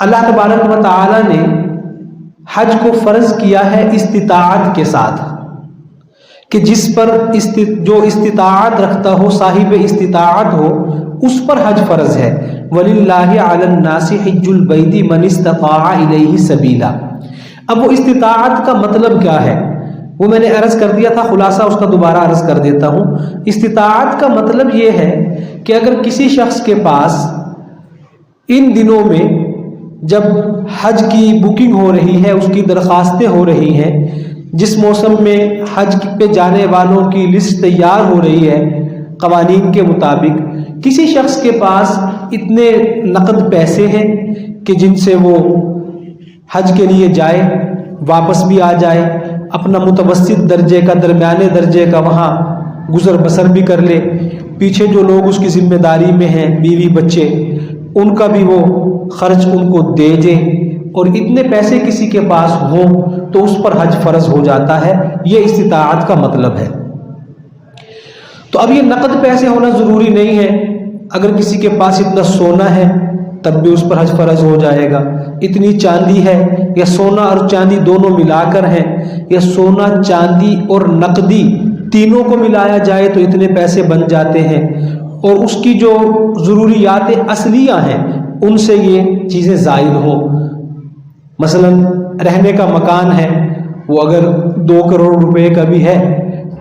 اللہ تبارک و تعالی نے حج کو فرض کیا ہے استطاعت کے ساتھ، کہ جس پر جو استطاعت رکھتا ہو، صاحب استطاعت ہو، اس پر حج فرض ہے۔ وَلِلَّهِ عَلَى النَّاسِ حِجُّ الْبَيْتِ مَنِ اسْتَطَاعَ إِلَيْهِ سَبِيلًا۔ اب وہ استطاعت کا مطلب کیا ہے وہ میں نے عرض کر دیا تھا، خلاصہ اس کا دوبارہ عرض کر دیتا ہوں۔ استطاعت کا مطلب یہ ہے کہ اگر کسی شخص کے پاس ان دنوں میں جب حج کی بکنگ ہو رہی ہے، اس کی درخواستیں ہو رہی ہیں، جس موسم میں حج پہ جانے والوں کی لسٹ تیار ہو رہی ہے قوانین کے مطابق، کسی شخص کے پاس اتنے نقد پیسے ہیں کہ جن سے وہ حج کے لیے جائے، واپس بھی آ جائے، اپنا متوسط درجے کا، درمیانے درجے کا وہاں گزر بسر بھی کر لے، پیچھے جو لوگ اس کی ذمہ داری میں ہیں، بیوی بچے، ان کا بھی وہ خرچ ان کو دے دے، اور اتنے پیسے کسی کے پاس ہوں تو اس پر حج فرض ہو جاتا ہے۔ یہ استطاعت کا مطلب ہے۔ تو اب یہ نقد پیسے ہونا ضروری نہیں ہے، اگر کسی کے پاس اتنا سونا ہے تب بھی اس پر حج فرض ہو جائے گا، اتنی چاندی ہے، یا سونا اور چاندی دونوں ملا کر ہیں، یا سونا چاندی اور نقدی تینوں کو ملایا جائے تو اتنے پیسے بن جاتے ہیں، اور اس کی جو ضروریات اصلیہ ہیں ان سے یہ چیزیں زائد ہوں۔ مثلا رہنے کا مکان ہے، وہ اگر 2 کروڑ روپے کا بھی ہے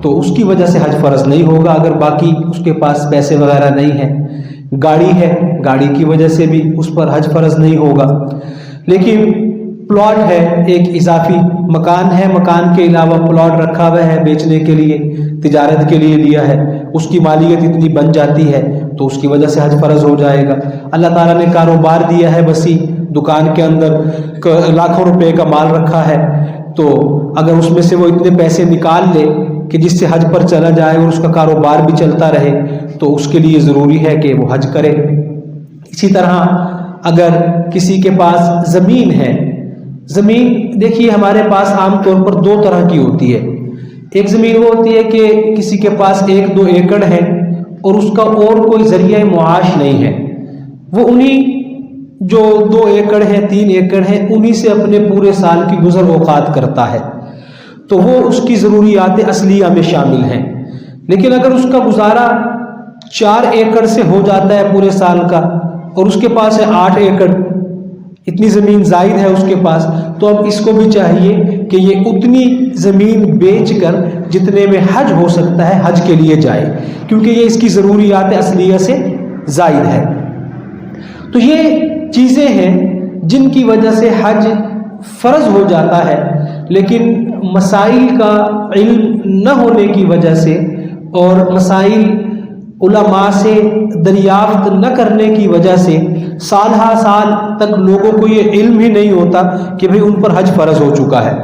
تو اس کی وجہ سے حج فرض نہیں ہوگا، اگر باقی اس کے پاس پیسے وغیرہ نہیں ہیں۔ گاڑی ہے، گاڑی کی وجہ سے بھی اس پر حج فرض نہیں ہوگا۔ لیکن پلاٹ ہے، ایک اضافی مکان ہے، مکان کے علاوہ پلاٹ رکھا ہوا ہے بیچنے کے لیے، تجارت کے لیے لیا ہے، اس کی مالیت اتنی بن جاتی ہے تو اس کی وجہ سے حج فرض ہو جائے گا۔ اللہ تعالیٰ نے کاروبار دیا ہے وسیع، دکان کے اندر لاکھوں روپے کا مال رکھا ہے، تو اگر اس میں سے وہ اتنے پیسے نکال لے کہ جس سے حج پر چلا جائے اور اس کا کاروبار بھی چلتا رہے تو اس کے لیے ضروری ہے کہ وہ حج کرے۔ اسی طرح اگر کسی کے پاس زمین ہے، زمین دیکھیے ہمارے پاس عام طور پر 2 طرح کی ہوتی ہے۔ ایک زمین وہ ہوتی ہے کہ کسی کے پاس 1-2 ایکڑ ہے اور اس کا اور کوئی ذریعہ معاش نہیں ہے، وہ انہی جو 2 ایکڑ ہے 3 ایکڑ ہے انہی سے اپنے پورے سال کی گزر اوقات کرتا ہے، تو وہ اس کی ضروریات اصلیہ میں شامل ہیں۔ لیکن اگر اس کا گزارا 4 ایکڑ سے ہو جاتا ہے پورے سال کا، اور اس کے پاس ہے 8 ایکڑ، اتنی زمین زائد ہے اس کے پاس، تو اب اس کو بھی چاہیے کہ یہ اتنی زمین بیچ کر جتنے میں حج ہو سکتا ہے حج کے لیے جائے، کیونکہ یہ اس کی ضروریات اصلیہ سے زائد ہے۔ تو یہ چیزیں ہیں جن کی وجہ سے حج فرض ہو جاتا ہے، لیکن مسائل کا علم نہ ہونے کی وجہ سے اور مسائل علماء سے دریافت نہ کرنے کی وجہ سے سال ہا سال تک لوگوں کو یہ علم ہی نہیں ہوتا کہ بھئی ان پر حج فرض ہو چکا ہے۔